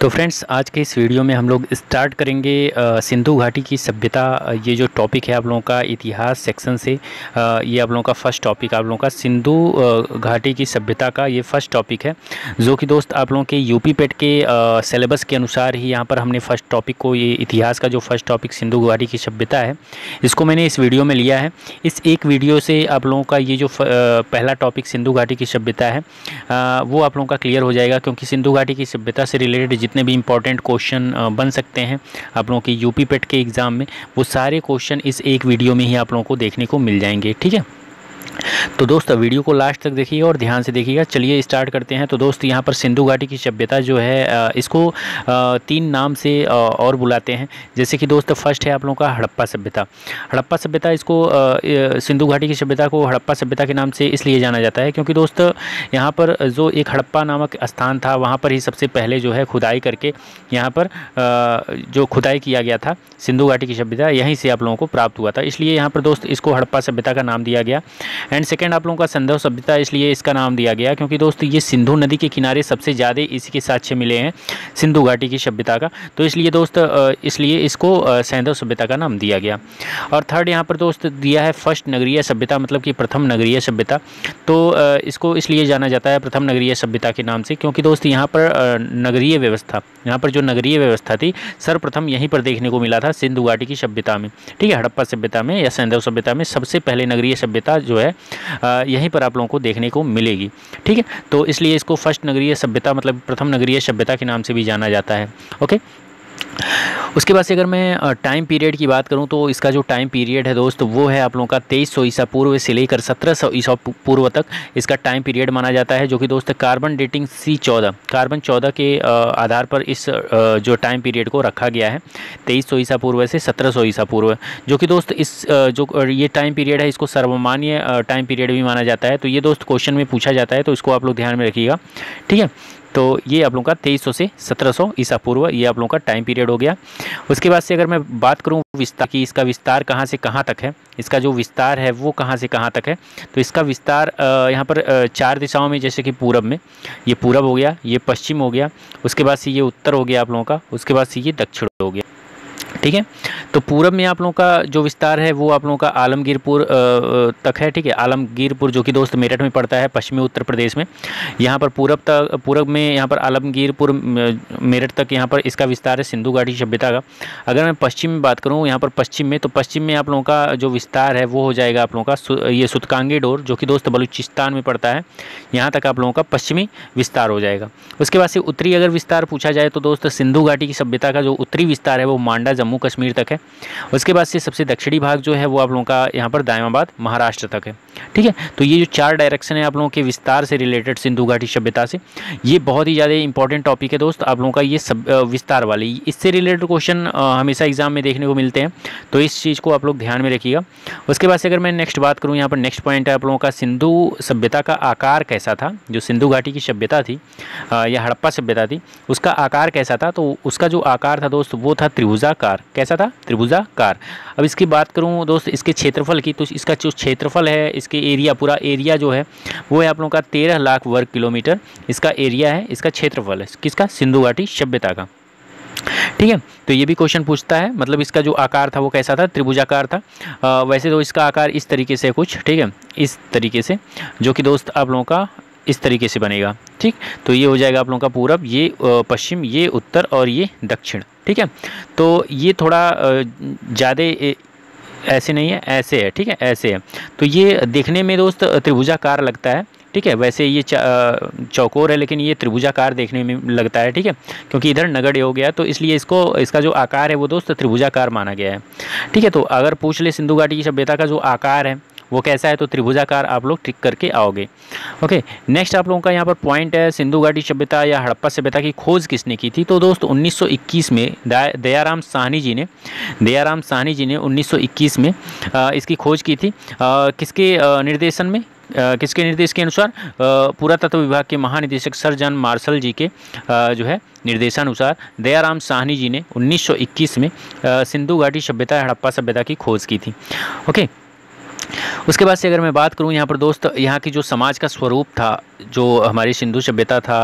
तो फ्रेंड्स, आज के इस वीडियो में हम लोग स्टार्ट करेंगे सिंधु घाटी की सभ्यता। ये जो टॉपिक है आप लोगों का इतिहास सेक्शन से, ये आप लोगों का फर्स्ट टॉपिक आप लोगों का सिंधु घाटी की सभ्यता का ये फर्स्ट टॉपिक है, जो कि दोस्त आप लोगों के यूपी पेट के सिलेबस के अनुसार ही यहाँ पर हमने फर्स्ट टॉपिक को, ये इतिहास का जो फर्स्ट टॉपिक सिंधु घाटी की सभ्यता है, इसको मैंने इस वीडियो में लिया है। इस एक वीडियो से आप लोगों का ये जो पहला टॉपिक सिंधु घाटी की सभ्यता है वो आप लोगों का क्लियर हो जाएगा, क्योंकि सिंधु घाटी की सभ्यता से रिलेटेड जितने भी इंपॉर्टेंट क्वेश्चन बन सकते हैं आप लोगों के यूपी पेट के एग्ज़ाम में, वो सारे क्वेश्चन इस एक वीडियो में ही आप लोगों को देखने को मिल जाएंगे। ठीक है, तो दोस्त वीडियो को लास्ट तक देखिएगा और ध्यान से देखिएगा। चलिए स्टार्ट करते हैं। तो दोस्त यहाँ पर सिंधु घाटी की सभ्यता जो है इसको 3 नाम से और बुलाते हैं। जैसे कि दोस्त फर्स्ट है आप लोगों का हड़प्पा सभ्यता। हड़प्पा सभ्यता, इसको सिंधु घाटी की सभ्यता को हड़प्पा सभ्यता के नाम से इसलिए जाना जाता है क्योंकि दोस्त यहाँ पर जो एक हड़प्पा नामक स्थान था, वहाँ पर ही सबसे पहले जो है खुदाई करके यहाँ पर जो खुदाई किया गया था, सिंधु घाटी की सभ्यता यहीं से आप लोगों को प्राप्त हुआ था, इसलिए यहाँ पर दोस्त इसको हड़प्पा सभ्यता का नाम दिया गया। एंड सेकंड आप लोगों का सिंधु सभ्यता, इसलिए इसका नाम दिया गया क्योंकि दोस्त ये सिंधु नदी के किनारे सबसे ज़्यादा इसी के साक्ष्य मिले हैं सिंधु घाटी की सभ्यता का, तो इसलिए दोस्त इसलिए इसको सिंधु सभ्यता का नाम दिया गया। और थर्ड यहाँ पर दोस्त दिया है फर्स्ट नगरीय सभ्यता, मतलब कि प्रथम नगरीय सभ्यता। तो इसको इसलिए जाना जाता है प्रथम नगरीय सभ्यता के नाम से क्योंकि दोस्त यहाँ पर नगरीय व्यवस्था, यहाँ पर जो नगरीय व्यवस्था थी सर्वप्रथम यहीं पर देखने को मिला था सिंधु घाटी की सभ्यता में। ठीक है, हड़प्पा सभ्यता में या सिंधु सभ्यता में सबसे पहले नगरीय सभ्यता जो है यहीं पर आप लोगों को देखने को मिलेगी। ठीक है, तो इसलिए इसको फर्स्ट नगरीय सभ्यता मतलब प्रथम नगरीय सभ्यता के नाम से भी जाना जाता है। ओके, उसके बाद से अगर मैं टाइम पीरियड की बात करूं तो इसका जो टाइम पीरियड है दोस्त वो है आप लोगों का 2300 ईसा पूर्व से लेकर 1700 ईसा पूर्व तक इसका टाइम पीरियड माना जाता है, जो कि दोस्त कार्बन डेटिंग C14 कार्बन 14 के आधार पर इस जो टाइम पीरियड को रखा गया है 2300 ईसा पूर्व से 1700 ईसा पूर्व, जो कि दोस्त इस जो ये टाइम पीरियड है इसको सर्वमान्य टाइम पीरियड भी माना जाता है। तो ये दोस्त क्वेश्चन में पूछा जाता है, तो इसको आप लोग ध्यान में रखिएगा। ठीक है, तो ये आप लोगों का 2300 से 1700 ईसा पूर्व ये आप लोगों का टाइम पीरियड हो गया। उसके बाद से अगर मैं बात करूं विस्तार की, इसका विस्तार कहां से कहां तक है, इसका जो विस्तार है वो कहां से कहां तक है, तो इसका विस्तार यहां पर 4 दिशाओं में, जैसे कि पूरब में, ये पूरब हो गया, ये पश्चिम हो गया, उसके बाद से ये उत्तर हो गया आप लोगों का, उसके बाद से ये दक्षिण हो गया। ठीक है, तो पूरब में आप लोगों का जो विस्तार है वो आप लोगों का आलमगीरपुर तक है। ठीक है, आलमगीरपुर जो कि दोस्त मेरठ में पड़ता है पश्चिमी उत्तर प्रदेश में, यहाँ पर पूरब में यहाँ पर आलमगीरपुर मेरठ तक यहाँ पर इसका विस्तार है सिंधु घाटी सभ्यता का। अगर मैं पश्चिम में बात करूँ यहाँ पर पश्चिम में, तो पश्चिम में आप लोगों का जो विस्तार है वो हो जाएगा आप लोगों का ये सुतकांगी डोर, जो कि दोस्त बलूचिस्तान में पड़ता है, यहाँ तक आप लोगों का पश्चिमी विस्तार हो जाएगा। उसके बाद से उत्तरी अगर विस्तार पूछा जाए तो दोस्त सिंधु घाटी की सभ्यता का जो उत्तरी विस्तार है वो मांडा जम्मू कश्मीर तक है। उसके बाद से सबसे दक्षिणी भाग जो है वो आप लोगों का यहाँ पर दायमाबाद महाराष्ट्र तक है। ठीक है, तो ये जो 4 डायरेक्शन है आप लोगों के विस्तार से रिलेटेड सिंधु घाटी सभ्यता से, ये बहुत ही ज़्यादा इंपॉर्टेंट टॉपिक है दोस्त आप लोगों का, ये सब विस्तार वाले, इससे रिलेटेड क्वेश्चन हमेशा एग्जाम में देखने को मिलते हैं, तो इस चीज़ को आप लोग ध्यान में रखिएगा। उसके बाद से अगर मैं नेक्स्ट बात करूँ, यहाँ पर नेक्स्ट पॉइंट है आप लोगों का सिंधु सभ्यता का आकार कैसा था। जो सिंधु घाटी की सभ्यता थी या हड़प्पा सभ्यता थी, उसका आकार कैसा था, तो उसका जो आकार था दोस्त वो था त्रिभुजाकार। कैसा था? त्रिभुजाकार। अब इसकी बात करूं दोस्त इसके क्षेत्रफल की, तो इसका जो क्षेत्रफल है, इसके एरिया, पूरा एरिया जो है वो है आप लोगों का 13 लाख वर्ग किलोमीटर इसका एरिया है, इसका क्षेत्रफल है किसका? सिंधु घाटी सभ्यता का। ठीक है, तो ये भी क्वेश्चन पूछता है, मतलब इसका जो आकार था वो कैसा था? त्रिभुजाकार था। वैसे तो इसका आकार इस तरीके से कुछ, ठीक है, इस तरीके से, जो कि दोस्त आप लोगों का इस तरीके से बनेगा। ठीक, तो ये हो जाएगा आप लोगों का पूरब, ये पश्चिम, ये उत्तर और ये दक्षिण। ठीक है, तो ये थोड़ा ज़्यादा ऐसे नहीं है, ऐसे है। ठीक है, ऐसे है, तो ये देखने में दोस्त त्रिभुजाकार लगता है। ठीक है, वैसे ये चौकोर है लेकिन ये त्रिभुजाकार देखने में लगता है। ठीक है, क्योंकि इधर नगण्य हो गया तो इसलिए इसका जो आकार है वो दोस्त त्रिभुजाकार माना गया है। ठीक है, तो अगर पूछ ले सिंधु घाटी की सभ्यता का जो आकार है वो कैसा है, तो त्रिभुजाकार आप लोग टिक करके आओगे। ओके, नेक्स्ट आप लोगों का यहाँ पर पॉइंट है सिंधु घाटी सभ्यता या हड़प्पा सभ्यता की खोज किसने की थी। तो दोस्त 1921 में दयाराम साहनी जी ने 1921 में इसकी खोज की थी। किसके निर्देशन में, किसके निर्देश के अनुसार? पुरातत्व विभाग के महानिदेशक सर जॉन मार्शल जी के जो है निर्देशानुसार दयाराम साहनी जी ने 1921 में सिंधु घाटी सभ्यता हड़प्पा सभ्यता की खोज की थी। ओके, उसके बाद से अगर मैं बात करूं यहाँ पर दोस्त, यहाँ की जो समाज का स्वरूप था, जो हमारी सिंधु सभ्यता था,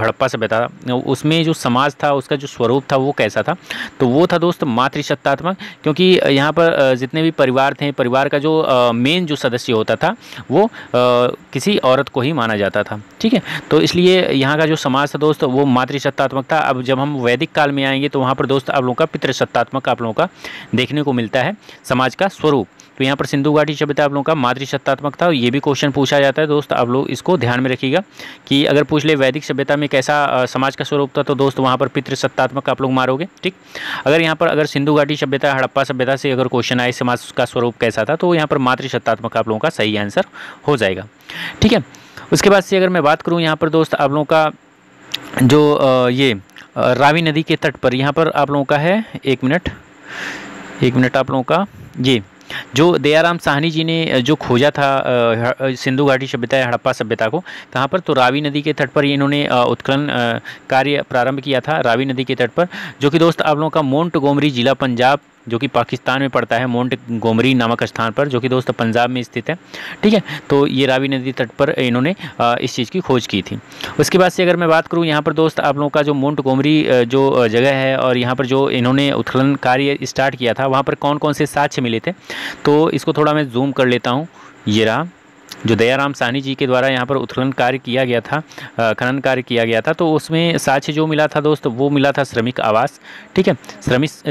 हड़प्पा सभ्यता, उसमें जो समाज था उसका जो स्वरूप था वो कैसा था, तो वो था दोस्त मातृसत्तात्मक। क्योंकि यहाँ पर जितने भी परिवार थे, परिवार का जो मेन जो सदस्य होता था वो किसी औरत को ही माना जाता था। ठीक है, तो इसलिए यहाँ का जो समाज था दोस्त वो मातृसत्तात्मक था। अब जब हम वैदिक काल में आएंगे तो वहाँ पर दोस्त आप लोगों का पितृसत्तात्मक आप लोगों का देखने को मिलता है समाज का स्वरूप। तो यहाँ पर सिंधु घाटी सभ्यता आप लोगों का मातृसत्तात्मक था। ये भी क्वेश्चन पूछा जाता है दोस्त, आप लोग इसको ध्यान में रखिएगा कि अगर पूछ ले वैदिक सभ्यता में कैसा समाज का स्वरूप था, तो दोस्त वहाँ पर पितृसत्तात्मक आप लोग मारोगे। ठीक, अगर यहाँ पर अगर सिंधु घाटी सभ्यता हड़प्पा सभ्यता से अगर क्वेश्चन आए समाज का स्वरूप कैसा था, तो यहाँ पर मातृसत्तात्मक आप लोगों का सही आंसर हो जाएगा। ठीक है, उसके बाद से अगर मैं बात करूँ यहाँ पर दोस्त आप लोगों का जो ये रावी नदी के तट पर यहाँ पर आप लोगों का है, एक मिनट आप लोगों का ये जो दयाराम साहनी जी ने जो खोजा था सिंधु घाटी सभ्यता या हड़प्पा सभ्यता को, कहाँ पर, तो रावी नदी के तट पर इन्होंने उत्खनन कार्य प्रारंभ किया था, रावी नदी के तट पर, जो कि दोस्त आप लोगों का मोंटगोमरी जिला पंजाब जो कि पाकिस्तान में पड़ता है, मोंटगोमरी नामक स्थान पर, जो कि दोस्त पंजाब में स्थित है। ठीक है, तो ये रावी नदी तट पर इन्होंने इस चीज़ की खोज की थी। उसके बाद से अगर मैं बात करूँ यहाँ पर दोस्त आप लोगों का जो मोंटगोमरी जो जगह है और यहाँ पर जो इन्होंने उत्खनन कार्य स्टार्ट किया था, वहाँ पर कौन कौन से साक्ष्य मिले थे, तो इसको थोड़ा मैं जूम कर लेता हूँ। ये रहा जो दयाराम साहनी जी के द्वारा यहाँ पर उत्खनन कार्य किया गया था, खनन कार्य किया गया था, तो उसमें साक्ष्य जो मिला था दोस्त वो मिला था श्रमिक आवास। ठीक है,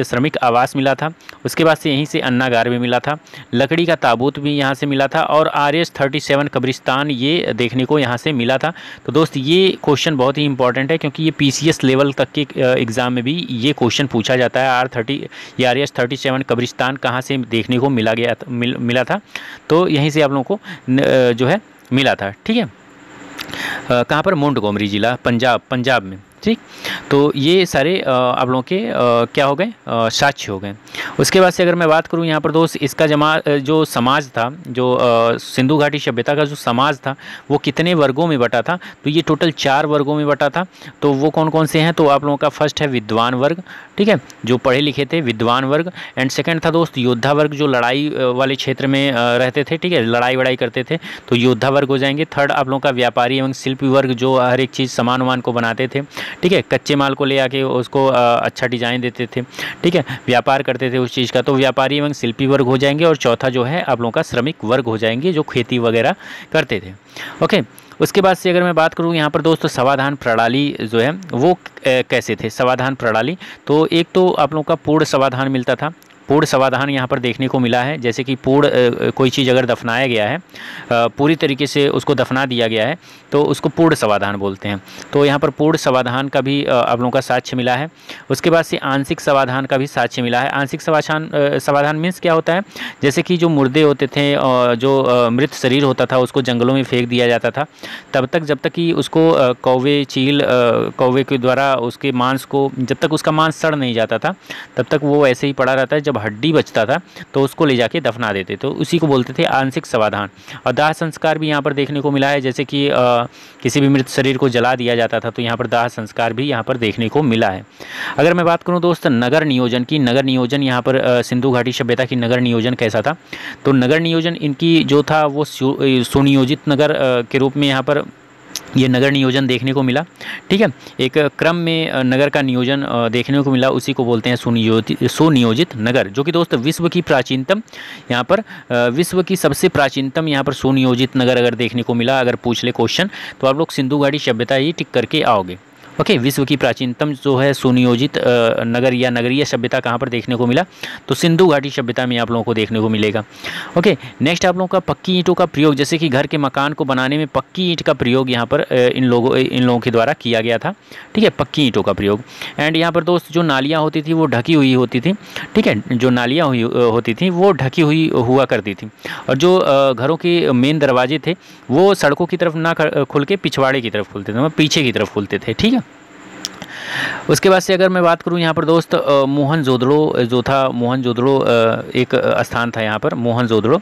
श्रमिक आवास मिला था। उसके बाद से यहीं से अन्नागार भी मिला था, लकड़ी का ताबूत भी यहाँ से मिला था, और RS 37 कब्रिस्तान ये देखने को यहाँ से मिला था। तो दोस्त ये क्वेश्चन बहुत ही इंपॉर्टेंट है, क्योंकि ये PCS लेवल तक के एग्ज़ाम में भी ये क्वेश्चन पूछा जाता है। RS 37 कब्रिस्तान कहाँ से देखने को मिला था, तो यहीं से आप लोगों को जो है मिला था। ठीक है, कहाँ पर, मोंटगोमरी जिला पंजाब में। ठीक, तो ये सारे आप लोगों के क्या हो गए, साक्ष्य हो गए। उसके बाद से अगर मैं बात करूँ यहाँ पर दोस्त, इसका जो समाज था, जो सिंधु घाटी सभ्यता का जो समाज था वो कितने वर्गों में बटा था, तो ये टोटल 4 वर्गों में बटा था। तो वो कौन कौन से हैं, तो आप लोगों का फर्स्ट है विद्वान वर्ग, ठीक है, जो पढ़े लिखे थे, विद्वान वर्ग। एंड सेकंड था दोस्त योद्धा वर्ग, जो लड़ाई वाले क्षेत्र में रहते थे, ठीक है, लड़ाई वड़ाई करते थे, तो योद्धा वर्ग हो जाएंगे। थर्ड आप लोगों का व्यापारी एवं शिल्पी वर्ग, जो हर एक चीज़ सामान वामान को बनाते थे, ठीक है, कच्चे माल को ले आके उसको अच्छा डिजाइन देते थे, ठीक है, व्यापार करते थे उस चीज़ का, तो व्यापारी एवं शिल्पी वर्ग हो जाएंगे। और चौथा जो है आप लोगों का श्रमिक वर्ग हो जाएंगे, जो खेती वगैरह करते थे। ओके, उसके बाद से अगर मैं बात करूँ यहाँ पर दोस्तों समाधान प्रणाली जो है वो कैसे थे, समाधान प्रणाली, तो एक तो आप लोगों का पूर्ण समाधान मिलता था। पूर्ण समाधान यहाँ पर देखने को मिला है, जैसे कि पूर्ण कोई चीज़ अगर दफनाया गया है, पूरी तरीके से उसको दफना दिया गया है, तो उसको पूर्ण समाधान बोलते हैं। तो यहाँ पर पूर्ण समाधान का भी आप लोगों का साक्ष्य मिला है। उसके बाद से आंशिक समाधान का भी साक्ष्य मिला है। आंशिक समाधान मीन्स क्या होता है, जैसे कि जो मुर्दे होते थे, जो मृत शरीर होता था, उसको जंगलों में फेंक दिया जाता था तब तक, जब तक कि उसको कौवे के द्वारा उसके मांस को, जब तक उसका मांस सड़ नहीं जाता था तब तक वो ऐसे ही पड़ा रहता है। जब हड्डी बचता था तो उसको ले जाके दफना देते, तो उसी को बोलते थे आंशिक समाधान। और दाह संस्कार भी यहाँ पर देखने को मिला है, जैसे कि किसी भी मृत शरीर को जला दिया जाता था, तो यहाँ पर दाह संस्कार भी यहाँ पर देखने को मिला है। अगर मैं बात करूँ दोस्त नगर नियोजन की, नगर नियोजन यहाँ पर सिंधु घाटी सभ्यता की नगर नियोजन कैसा था, तो नगर नियोजन इनकी जो था वो सुनियोजित नगर के रूप में यहाँ पर ये नगर नियोजन देखने को मिला। ठीक है, एक क्रम में नगर का नियोजन देखने को मिला, उसी को बोलते हैं सुनियोजित नगर, जो कि दोस्त विश्व की प्राचीनतम, यहाँ पर विश्व की सबसे प्राचीनतम यहाँ पर सुनियोजित नगर अगर देखने को मिला, अगर पूछ ले क्वेश्चन, तो आप लोग सिंधु घाटी सभ्यता ही टिक करके आओगे। ओके, विश्व की प्राचीनतम जो है सुनियोजित नगर या नगरीय सभ्यता कहाँ पर देखने को मिला, तो सिंधु घाटी सभ्यता में आप लोगों को देखने को मिलेगा। ओके, नेक्स्ट आप लोगों का पक्की ईंटों का प्रयोग, जैसे कि घर के मकान को बनाने में पक्की ईंट का प्रयोग यहाँ पर इन लोगों के द्वारा किया गया था। ठीक है, पक्की ईंटों का प्रयोग। एंड यहाँ पर दोस्त जो नालियाँ होती थी वो ढकी हुई होती थी। ठीक है, जो नालियाँ होती थी वो ढकी हुई हुआ करती थी, और जो घरों के मेन दरवाजे थे वो सड़कों की तरफ ना खुल के पिछवाड़े की तरफ खुलते थे, मतलब पीछे की तरफ खुलते थे। ठीक है, उसके बाद से अगर मैं बात करूं यहाँ पर दोस्त मोहनजोदड़ो जो था, मोहनजोदड़ो एक स्थान था यहाँ पर, मोहनजोदड़ो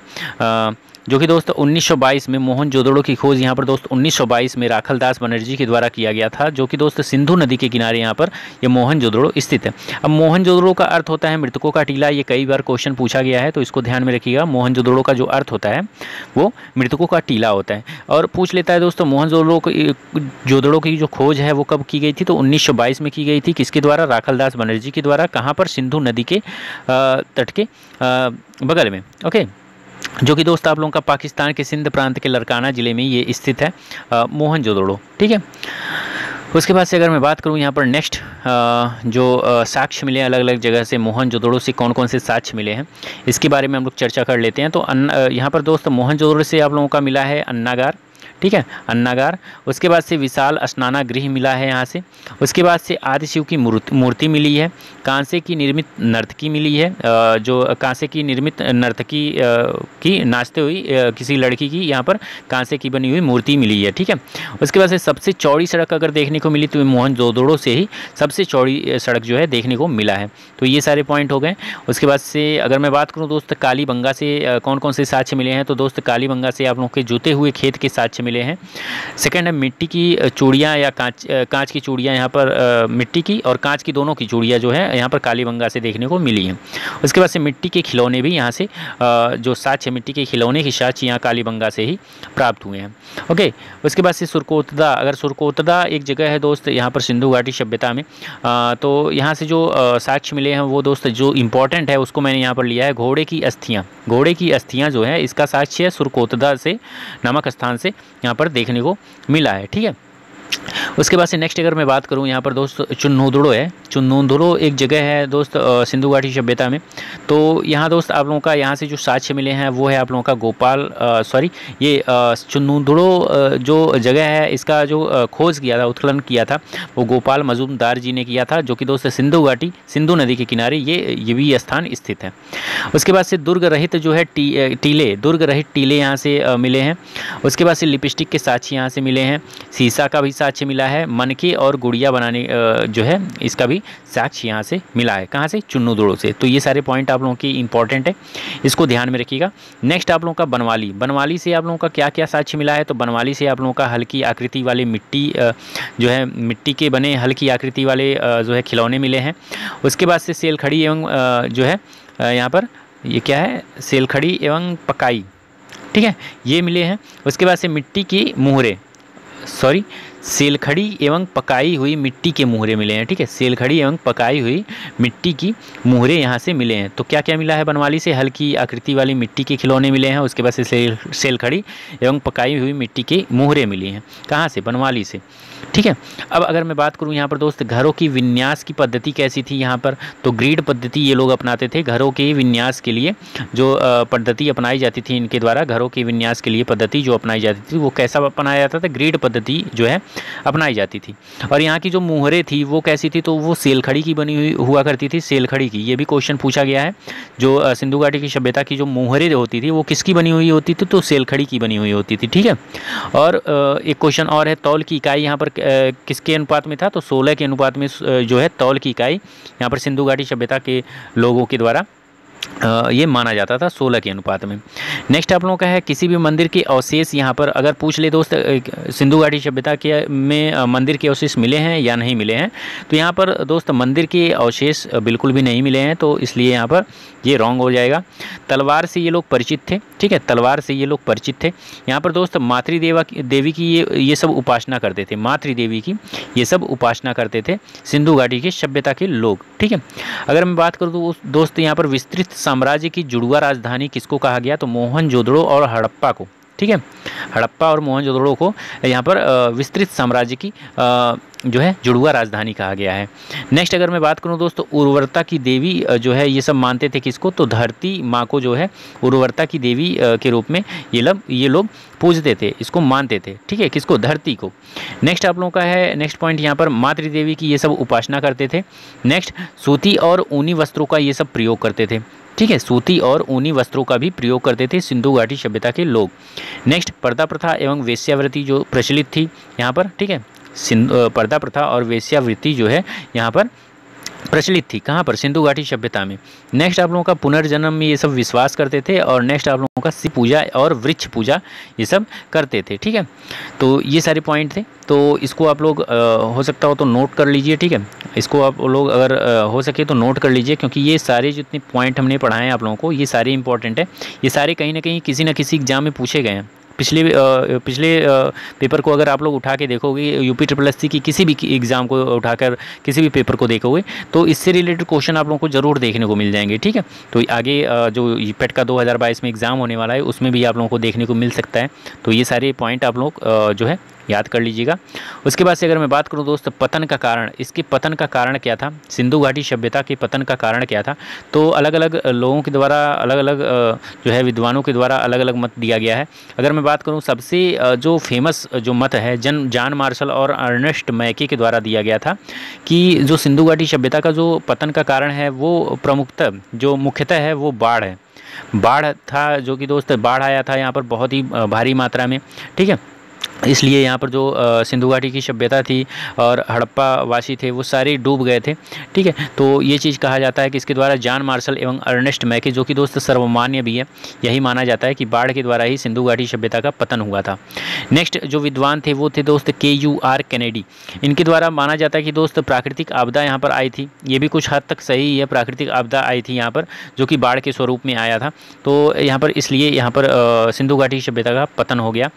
जो कि दोस्त 1922 में मोहनजोदड़ो की खोज यहाँ पर दोस्त 1922 में राखलदास बनर्जी के द्वारा किया गया था, जो कि दोस्त सिंधु नदी के किनारे यहाँ पर ये मोहनजोदड़ो स्थित है। अब मोहनजोदड़ो का अर्थ होता है मृतकों का टीला। ये कई बार क्वेश्चन पूछा गया है, तो इसको ध्यान में रखिएगा। मोहनजोदड़ो का जो अर्थ होता है वो मृतकों का टीला होता है। और पूछ लेता है दोस्तों मोहनजोदड़ो की जो खोज है वो कब की गई थी, तो 1922 में की गई थी। किसके द्वारा? राखलदास बनर्जी के द्वारा। कहाँ पर? सिंधु नदी के तट के बगल में। ओके, जो कि दोस्त आप लोगों का पाकिस्तान के सिंध प्रांत के लरकाना ज़िले में ये स्थित है मोहनजोदड़ो। ठीक है, उसके बाद से अगर मैं बात करूँ यहाँ पर नेक्स्ट जो साक्ष्य मिले अलग अलग जगह से मोहनजोदड़ो से कौन कौन से साक्ष्य मिले हैं, इसके बारे में हम लोग चर्चा कर लेते हैं। तो यहाँ पर दोस्त मोहनजोदड़ो से आप लोगों का मिला है अन्नागार। ठीक है, अन्नागार। उसके बाद से विशाल स्नाना गृह मिला है यहाँ से। उसके बाद से आदिशिव की मूर्ति मिली है। कांसे की निर्मित नर्तकी मिली है, जो कांसे की निर्मित नर्तकी की नाचते हुई किसी लड़की की यहाँ पर कांसे की बनी हुई मूर्ति मिली है। ठीक है, उसके बाद से सबसे चौड़ी सड़क अगर देखने को मिली तो मोहनजोदड़ो से ही सबसे चौड़ी सड़क जो है देखने को मिला है। तो ये सारे पॉइंट हो गए। उसके बाद से अगर मैं बात करूँ दोस्त कालीबंगा से कौन कौन से साक्ष्य मिले हैं, तो दोस्त कालीबंगा से आप लोगों के जुते हुए खेत के साक्ष्य मिले हैं। सेकंड है मिट्टी की चूड़ियाँ या कांच की चूड़ियाँ यहाँ पर मिट्टी की और कांच की दोनों की चूड़ियाँ जो है यहाँ पर कालीबंगा से देखने को मिली हैं। उसके बाद से मिट्टी के खिलौने भी यहाँ से जो साक्ष्य मिट्टी के खिलौने की साक्ष्य यहाँ कालीबंगा से ही प्राप्त हुए हैं। ओके, उसके बाद से सुरकोतदा। अगर सुरकोतदा एक जगह है दोस्त यहाँ पर सिंधु घाटी सभ्यता में, तो यहाँ से जो साक्ष्य मिले हैं वो दोस्त जो इम्पोर्टेंट है उसको मैंने यहाँ पर लिया है। घोड़े की अस्थियाँ जो है इसका साक्ष्य है सुरकोतदा से नामक स्थान से यहाँ पर देखने को मिला है। ठीक है, उसके बाद से नेक्स्ट अगर मैं बात करूं यहाँ पर दोस्त चुन्नूदड़ो है। चुन्नूदड़ो एक जगह है दोस्त सिंधु घाटी सभ्यता में। तो यहाँ दोस्त आप लोगों का यहाँ से जो साक्ष्य मिले हैं वो है आप लोगों का चुन्नूदड़ो जो जगह है इसका जो खोज किया था, उत्खनन किया था वो गोपाल मजूमदार जी ने किया था, जो कि दोस्त सिंधु नदी के किनारे ये भी स्थान स्थित है। उसके बाद से दुर्ग रहित जो है दुर्ग रहित टीले यहाँ से मिले हैं। उसके बाद से लिपस्टिक के साक्ष्य यहाँ से मिले हैं। शीशा का भी साक्ष्य मिला है। मनके और गुड़िया बनाने जो है इसका भी साक्ष्य यहाँ से मिला है। कहाँ से? चुन्नूदड़ो से। तो ये सारे पॉइंट आप लोगों की इंपॉर्टेंट है, इसको ध्यान में रखिएगा। नेक्स्ट आप लोगों का बनवाली से आप लोगों का क्या क्या साक्ष्य मिला है, तो बनवाली से आप लोगों का हल्की आकृति वाले जो है मिट्टी के बने हल्की आकृति वाले जो है खिलौने मिले हैं। उसके बाद से सेलखड़ी एवं जो है यहाँ पर ये क्या है, सेलखड़ी एवं पकाई। ठीक है, ये मिले हैं। उसके बाद से मिट्टी की मुहरे सेलखड़ी एवं पकाई हुई मिट्टी के मुहरे मिले हैं। ठीक है, सेलखड़ी एवं पकाई हुई मिट्टी की मुहरे यहाँ से मिले हैं। तो क्या क्या मिला है बनवाली से? हल्की आकृति वाली मिट्टी के खिलौने मिले हैं। उसके बाद से सेलखड़ी एवं पकाई हुई मिट्टी के मुहरे मिली हैं। कहाँ से? बनवाली से। ठीक है, अब अगर मैं बात करूँ यहाँ पर दोस्त घरों की विन्यास की पद्धति कैसी थी यहाँ पर, तो ग्रिड पद्धति ये लोग अपनाते थे। घरों के विन्यास के लिए जो पद्धति अपनाई जाती थी इनके द्वारा, घरों के विन्यास के लिए पद्धति जो अपनाई जाती थी वो कैसा अपनाया जाता था? ग्रिड पद्धति जो है अपनाई जाती थी। और यहाँ की जो मुहरे थी वो कैसी थी, तो वो सेलखड़ी की बनी हुई हुआ करती थी। सेलखड़ी की, ये भी क्वेश्चन पूछा गया है। जो सिंधु घाटी की सभ्यता की जो मुहरे होती थी वो किसकी बनी हुई होती थी, तो सेलखड़ी की बनी हुई होती थी। ठीक है, और एक क्वेश्चन और है, तौल की इकाई यहाँ पर किसके अनुपात में था, तो 16 के अनुपात में जो है तौल की इकाई यहाँ पर सिंधु घाटी सभ्यता के लोगों के द्वारा ये माना जाता था 16 के अनुपात में। नेक्स्ट आप लोगों का है किसी भी मंदिर के अवशेष यहाँ पर अगर पूछ ले दोस्त सिंधु घाटी सभ्यता के में मंदिर के अवशेष मिले हैं या नहीं मिले हैं, तो यहाँ पर दोस्त मंदिर के अवशेष बिल्कुल भी नहीं मिले हैं, तो इसलिए यहाँ पर ये रॉन्ग हो जाएगा। तलवार से ये लोग परिचित थे। ठीक है, तलवार से ये लोग परिचित थे। यहाँ पर दोस्त मातृदेवी की ये सब उपासना करते थे। मातृदेवी की ये सब उपासना करते थे सिंधु घाटी की सभ्यता के लोग। ठीक है, अगर मैं बात करूँ तो दोस्त यहाँ पर विस्तृत साम्राज्य की जुड़वा राजधानी किसको कहा गया, तो मोहनजोदड़ो और हड़प्पा को। ठीक है, हड़प्पा और मोहनजोदड़ो को यहाँ पर विस्तृत साम्राज्य की जो है जुड़वा राजधानी कहा गया है। नेक्स्ट अगर मैं बात करूँ दोस्तों उर्वरता की देवी जो है ये सब मानते थे किसको, तो धरती माँ को जो है उर्वरता की देवी के रूप में ये लोग पूजते थे, इसको मानते थे। ठीक है, किसको? धरती को। नेक्स्ट आप लोगों का है नेक्स्ट पॉइंट यहाँ पर मातृदेवी की ये सब उपासना करते थे। नेक्स्ट सूती और ऊनी वस्त्रों का ये सब प्रयोग करते थे। ठीक है, सूती और ऊनी वस्त्रों का भी प्रयोग करते थे सिंधु घाटी सभ्यता के लोग। नेक्स्ट पर्दा प्रथा एवं वेश्यावृत्ति जो प्रचलित थी यहाँ पर। ठीक है, पर्दा प्रथा और वेश्यावृत्ति जो है यहाँ पर प्रचलित थी। कहाँ पर? सिंधु घाटी सभ्यता में। नेक्स्ट आप लोगों का पुनर्जन्म में ये सब विश्वास करते थे, और नेक्स्ट आप लोगों का शिव पूजा और वृक्ष पूजा ये सब करते थे। ठीक है, तो ये सारे पॉइंट थे। तो इसको आप लोग हो सकता हो तो नोट कर लीजिए। ठीक है, इसको आप लोग अगर हो सके तो नोट कर लीजिए, क्योंकि ये सारे जितने पॉइंट हमने पढ़ाए हैं आप लोगों को, ये सारे इंपॉर्टेंट है। ये सारे कहीं ना कहीं किसी न किसी एग्जाम में पूछे गए हैं। पिछले पेपर को अगर आप लोग उठा के देखोगे, यूपी ट्रिपल एस सी की किसी भी एग्ज़ाम को उठाकर किसी भी पेपर को देखोगे, तो इससे रिलेटेड क्वेश्चन आप लोगों को ज़रूर देखने को मिल जाएंगे। ठीक है, तो आगे जो पेट का 2022 में एग्ज़ाम होने वाला है, उसमें भी आप लोगों को देखने को मिल सकता है। तो ये सारे पॉइंट आप लोग जो है याद कर लीजिएगा। उसके बाद से अगर मैं बात करूं दोस्त पतन का कारण, इसके पतन का कारण क्या था, सिंधु घाटी सभ्यता के पतन का कारण क्या था, तो अलग अलग लोगों के द्वारा, अलग अलग जो है विद्वानों के द्वारा अलग अलग मत दिया गया है। अगर मैं बात करूं सबसे जो फेमस जो मत है जॉन मार्शल और अर्नेस्ट मैके के द्वारा दिया गया था, कि जो सिंधु घाटी सभ्यता का जो पतन का कारण है वो प्रमुखतः जो मुख्यतः है वो बाढ़ है। बाढ़ था, जो कि दोस्त बाढ़ आया था यहाँ पर बहुत ही भारी मात्रा में। ठीक है, इसलिए यहाँ पर जो सिंधु घाटी की सभ्यता थी और हड़प्पा वासी थे वो सारे डूब गए थे। ठीक है, तो ये चीज़ कहा जाता है कि इसके द्वारा जॉन मार्शल एवं अर्नेस्ट मैके, जो कि दोस्त सर्वमान्य भी है, यही माना जाता है कि बाढ़ के द्वारा ही सिंधु घाटी सभ्यता का पतन हुआ था। नेक्स्ट जो विद्वान थे वो थे दोस्त KUR कैनेडी। इनके द्वारा माना जाता है कि दोस्त प्राकृतिक आपदा यहाँ पर आई थी। ये भी कुछ हद तक सही है, प्राकृतिक आपदा आई थी यहाँ पर, जो कि बाढ़ के स्वरूप में आया था। तो यहाँ पर इसलिए यहाँ पर सिंधु घाटी सभ्यता का पतन हो गया।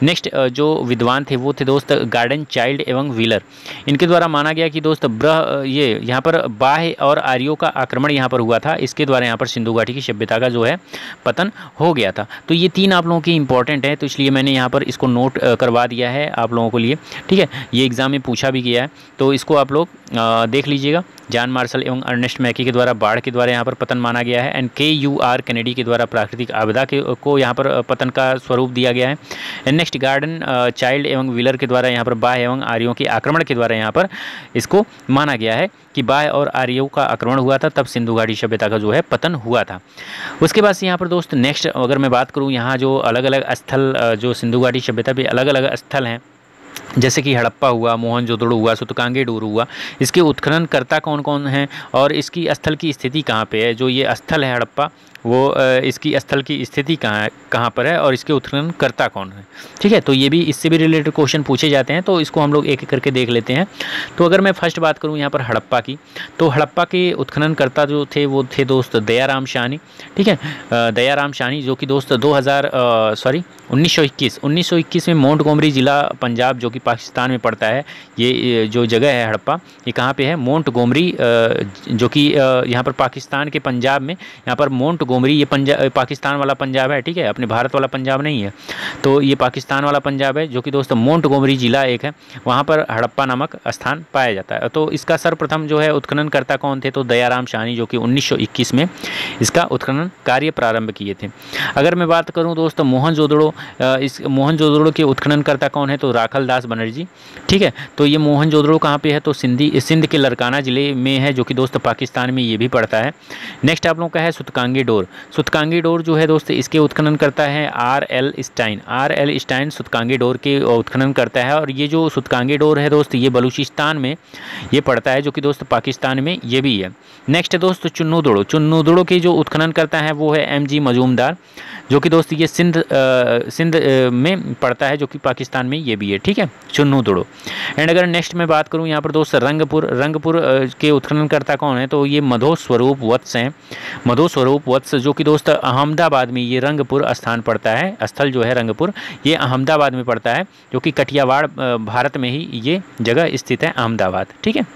नेक्स्ट जो विद्वान थे वो थे दोस्त गार्डन चाइल्ड एवं व्हीलर। इनके द्वारा माना गया कि दोस्त ये यहाँ पर बाह्य और आर्यों का आक्रमण यहाँ पर हुआ था, इसके द्वारा यहाँ पर सिंधु घाटी की सभ्यता का जो है पतन हो गया था। तो ये तीन आप लोगों की इंपॉर्टेंट है, तो इसलिए मैंने यहाँ पर इसको नोट करवा दिया है आप लोगों के लिए। ठीक है, ये एग्जाम में पूछा भी गया है, तो इसको आप लोग देख लीजिएगा। जॉन मार्शल एवं अर्नेस्ट मैके के द्वारा बाढ़ के द्वारा यहाँ पर पतन माना गया है, एंड KUR कैनेडी के द्वारा प्राकृतिक आपदा को यहाँ पर पतन का स्वरूप दिया गया है। एंड नेक्स्ट गार्डन चाइल्ड एवं व्हीलर के द्वारा यहाँ पर बाह्य एवं आर्यों के आक्रमण के द्वारा यहाँ पर इसको माना गया है कि बाह्य और आर्यों का आक्रमण हुआ था, तब सिंधु घाटी सभ्यता का जो है पतन हुआ था। उसके बाद से यहाँ पर दोस्त नेक्स्ट अगर मैं बात करूँ, यहाँ जो अलग अलग स्थल जो सिंधु घाटी सभ्यता पे अलग अलग स्थल हैं, जैसे कि हड़प्पा हुआ, मोहनजोदड़ो हुआ, सुतकांगेडोरू हुआ, इसके उत्खननकर्ता कौन कौन हैं और इसकी स्थल की स्थिति कहाँ पे है। जो ये स्थल है हड़प्पा, वो इसकी स्थल की स्थिति कहाँ पर है और इसके उत्खननकर्ता कौन है। ठीक है, तो ये भी इससे भी रिलेटेड क्वेश्चन पूछे जाते हैं, तो इसको हम लोग एक एक करके देख लेते हैं। तो अगर मैं फर्स्ट बात करूँ यहाँ पर हड़प्पा की, तो हड़प्पा के उत्खननकर्ता जो थे वो थे दोस्त दयाराम शाहनी। ठीक है, दयाराम शाहनी जो कि दोस्त 1921 में मोंटगोमरी ज़िला पंजाब, जो कि पाकिस्तान में पड़ता है, ये जो जगह है हड़प्पा, ये कहाँ पे है, मोंटगोमरी, जो कि यहाँ पर पाकिस्तान के पंजाब में, यहाँ पर मोंटगोमरी, ये पंजाब पाकिस्तान वाला पंजाब है। ठीक है, अपने भारत वाला पंजाब नहीं है, तो ये पाकिस्तान वाला पंजाब है, जो कि दोस्तों मोंटगोमरी जिला एक है, वहाँ पर हड़प्पा नामक स्थान पाया जाता है। तो इसका सर्वप्रथम जो है उत्खननकर्ता कौन थे, तो दयाराम शाहनी, जो कि 1921 में इसका उत्खनन कार्य प्रारंभ किए थे। अगर मैं बात करूँ दोस्तों मोहनजोदड़ो, इस मोहनजोदड़ो के उत्खननकर्ता कौन है, तो राखल दास बनर्जी। ठीक है, तो ये मोहनजोदड़ो कहाँ पे है, तो सिंध के लरकाना ज़िले में है, जो कि दोस्त पाकिस्तान में ये भी पड़ता है। नेक्स्ट आप लोगों का है सुतकांगेडोर। सुतकांगेडोर जो है दोस्त इसके उत्खनन करता है RL स्टाइन सुतकांगेडोर के उत्खनन करता है, और ये जो सुतकांगेडोर है दोस्त ये बलूचिस्तान में ये पड़ता है, जो कि दोस्त पाकिस्तान में ये भी है। नेक्स्ट है दोस्त चुन्नूदड़ो के जो उत्खनन करता है वो है MG मजूमदार, जो कि दोस्त ये सिंध में पड़ता है, जो कि पाकिस्तान में ये भी है। ठीक है, चुन्नूदड़ो। एंड अगर नेक्स्ट मैं बात करूँ यहाँ पर दोस्त रंगपुर के उत्खननकर्ता कौन है, तो ये मधो स्वरूप वत्स हैं। मधो स्वरूप वत्स, जो कि दोस्त अहमदाबाद में ये रंगपुर स्थान पड़ता है, स्थल जो है रंगपुर, ये अहमदाबाद में पड़ता है, जो कि कठियावाड़ भारत में ही ये जगह स्थित है, अहमदाबाद। ठीक है,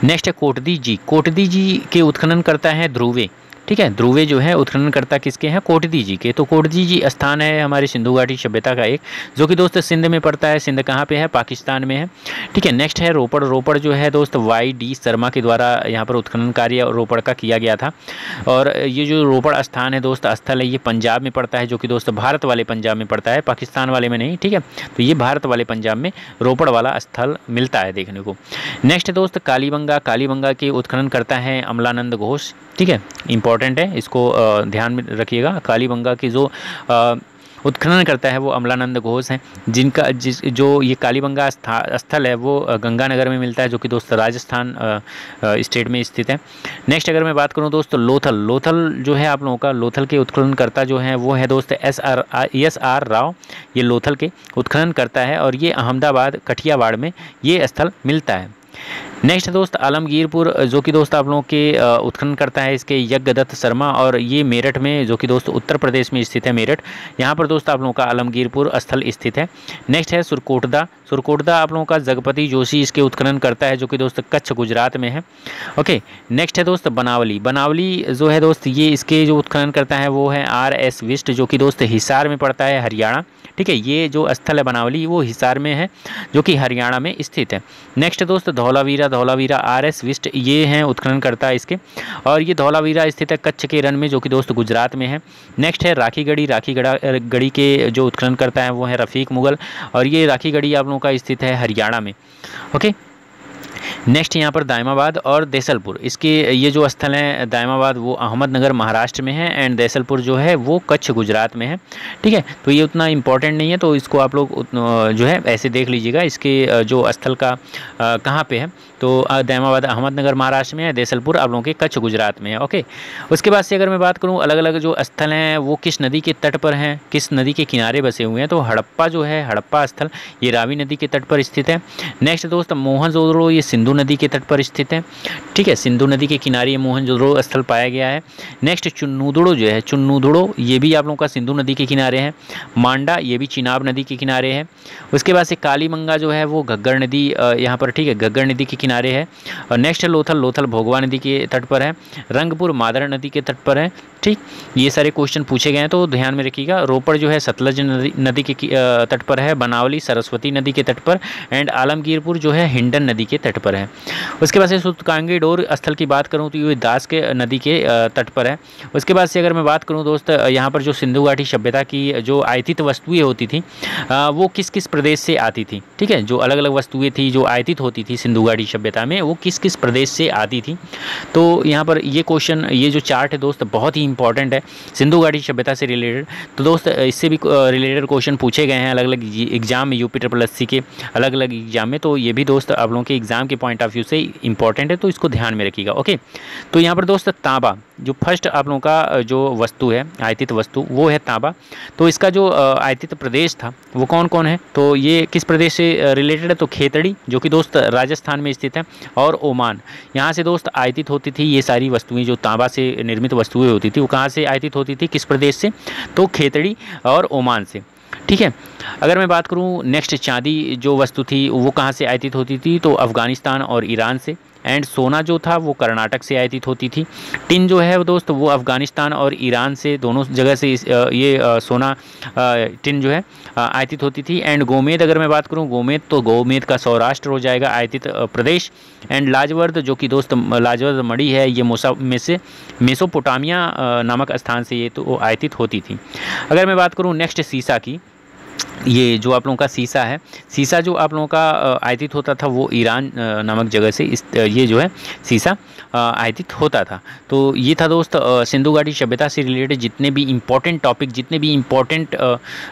नेक्स्ट है कोटदी जी के उत्खनन करता है ध्रुवे। ठीक है, ध्रुवे जो है उत्खननकर्ता किसके हैं, कोटदी जी के। तो कोटदी जी स्थान है हमारे सिंधु घाटी सभ्यता का एक, जो कि दोस्त सिंध में पड़ता है। सिंध कहाँ पे है, पाकिस्तान में है। ठीक है, नेक्स्ट है रोपड़ जो है दोस्त YD शर्मा के द्वारा यहाँ पर उत्खनन कार्य रोपड़ का किया गया था। और ये जो रोपड़ स्थान है दोस्त, स्थल है, ये पंजाब में पड़ता है, जो कि दोस्त भारत वाले पंजाब में पड़ता है, पाकिस्तान वाले में नहीं। ठीक है, तो ये भारत वाले पंजाब में रोपड़ वाला स्थल मिलता है देखने को। नेक्स्ट दोस्त कालीबंगा के उत्खनन करता है अमलानंद घोष। ठीक है, इंपॉर्टेंट है, इसको ध्यान में रखिएगा। कालीबंगा की जो उत्खनन करता है वो अमलानंद घोष हैं, जो ये कालीबंगा स्थल है वो गंगानगर में मिलता है, जो कि दोस्त राजस्थान स्टेट में स्थित है। नेक्स्ट अगर मैं बात करूं दोस्त लोथल जो है आप लोगों का, लोथल के उत्खननकर्ता जो हैं वो है दोस्त एस आर राव, ये लोथल के उत्खनन करता है और ये अहमदाबाद कठियावाड़ में ये स्थल मिलता है। नेक्स्ट दोस्त आलमगीरपुर, जो कि दोस्त आप लोगों के उत्खनन करता है इसके यज्ञदत्त शर्मा, और ये मेरठ में, जो कि दोस्त उत्तर प्रदेश में स्थित है मेरठ, यहाँ पर दोस्त आप लोगों का आलमगीरपुर स्थल स्थित है। नेक्स्ट है सुरकोटदा आप लोगों का जगपति जोशी इसके उत्खनन करता है, जो कि दोस्त कच्छ गुजरात में है। ओके, नेक्स्ट है दोस्त बनावली जो है दोस्त, ये इसके जो उत्खनन करता है वो है RS विष्ट, जो कि दोस्त हिसार में पड़ता है, हरियाणा। ठीक है, ये जो स्थल है बनावली वो हिसार में है, जो कि हरियाणा में स्थित है। नेक्स्ट दोस्त धौलावीरा RS विष्ट, ये हैं उत्खनन करता इसके, और ये धौलावीरा स्थित है कच्छ के रण में, जो कि दोस्त गुजरात में है। नेक्स्ट है राखीगढ़ी के जो उत्खनन करता है वो है रफ़ीक मुगल, और ये राखीगढ़ी आप लोगों का स्थित है हरियाणा में। ओके, नेक्स्ट यहाँ पर दायमाबाद और देसलपुर, इसके ये जो स्थल हैं दायमाबाद वो अहमदनगर महाराष्ट्र में है, एंड देसलपुर जो है वो कच्छ गुजरात में है। ठीक है, तो ये उतना इम्पोर्टेंट नहीं है, तो इसको आप लोग जो है ऐसे देख लीजिएगा, इसके जो स्थल का कहाँ पे है, तो दायमाबाद अहमदनगर महाराष्ट्र में है, देसलपुर आप लोगों के कच्छ गुजरात में है। ओके, उसके बाद से अगर मैं बात करूँ अलग अलग जो स्थल हैं वो किस नदी के तट पर हैं, किस नदी के किनारे बसे हुए हैं, तो हड़प्पा जो है, हड़प्पा स्थल ये रावी नदी के तट पर स्थित है। नेक्स्ट दोस्त मोहनजोदड़ो, ये सिंधु नदी के तट पर स्थित है। ठीक है, सिंधु नदी के किनारे मोहनजोदड़ो स्थल पाया गया है। नेक्स्ट चुन्नूदड़ो ये भी आप लोगों का सिंधु नदी के किनारे है। मांडा ये भी चिनाब नदी के किनारे है। उसके बाद से कालीमंगा जो है वो घग्गर नदी यहाँ पर, ठीक है, घग्गर नदी के किनारे है। और नेक्स्ट लोथल भोगवा नदी के तट पर है। रंगपुर मादर नदी के तट पर है। ठीक, ये सारे क्वेश्चन पूछे गए हैं तो ध्यान में रखिएगा। रोपड़ जो है सतलज नदी के तट पर है। बनावली सरस्वती नदी के तट पर, एंड आलमगीरपुर जो है हिंडन नदी के तट पर है। उसके बाद से सूतकांगी डोर स्थल की बात करूं तो ये दास के नदी के तट पर है। उसके बाद से अगर मैं बात करूं दोस्त, यहाँ पर जो सिंधु घाटी सभ्यता की जो आयातित वस्तुएं होती थी वो किस किस प्रदेश से आती थी। ठीक है, जो अलग अलग वस्तुएं थी जो आयातित होती थी सिंधु घाटी सभ्यता में, वो किस किस प्रदेश से आती थी। तो यहाँ पर ये क्वेश्चन, ये जो चार्ट है दोस्त बहुत ही इंपॉर्टेंट है सिंधु घाटी सभ्यता से रिलेटेड। तो दोस्त इससे भी रिलेटेड क्वेश्चन पूछे गए हैं अलग अलग एग्जाम में, UP के अलग अलग एग्जाम में। तो ये भी दोस्त आप लोगों के एग्जाम के पॉइंट ऑफ व्यू से इंपॉर्टेंट है, तो इसको ध्यान में रखिएगा। ओके, तो यहाँ पर दोस्त तांबा, जो फर्स्ट आप लोगों का जो वस्तु है आयातित वस्तु वो है तांबा। तो इसका जो आयातित प्रदेश था वो कौन कौन है, तो ये किस प्रदेश से रिलेटेड है, तो खेतड़ी जो कि दोस्त राजस्थान में स्थित है, और ओमान, यहाँ से दोस्त आयातित होती थी ये सारी वस्तुएं। जो तांबा से निर्मित वस्तुएं होती थी वो कहाँ से आयातित होती थी, किस प्रदेश से, तो खेतड़ी और ओमान से। ठीक है, अगर मैं बात करूं नेक्स्ट चांदी जो वस्तु थी वो कहाँ से आयातित होती थी, तो अफ़गानिस्तान और ईरान से। एंड सोना जो था वो कर्नाटक से आयातित होती थी। टिन जो है वो दोस्त वो अफ़गानिस्तान और ईरान से, दोनों जगह से ये सोना टिन जो है आयातित होती थी। एंड गोमेद अगर मैं बात करूं गोमेद, तो गोमेद का सौराष्ट्र हो जाएगा आयातित प्रदेश। एंड लाजवर्द जो कि दोस्त लाजवर्द मणि है ये मेसोपोटामिया नामक स्थान से ये तो आयातित होती थी। अगर मैं बात करूँ नेक्स्ट सीसा की, ये जो आप लोगों का सीसा है, सीसा जो आप लोगों का आयातित होता था वो ईरान नामक जगह से ये जो है सीसा आयातित होता था। तो ये था दोस्त सिंधु घाटी सभ्यता से रिलेटेड जितने भी इंपॉर्टेंट टॉपिक, जितने भी इंपॉर्टेंट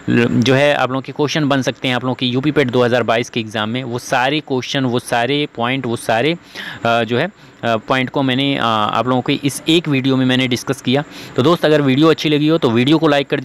जो है आप लोगों के क्वेश्चन बन सकते हैं आप लोगों की UP PET 2022 के एग्ज़ाम में, वो सारे क्वेश्चन, वो सारे पॉइंट, वो सारे जो है पॉइंट को मैंने आप लोगों को इस एक वीडियो में मैंने डिस्कस किया। तो दोस्त अगर वीडियो अच्छी लगी हो तो वीडियो को लाइक कर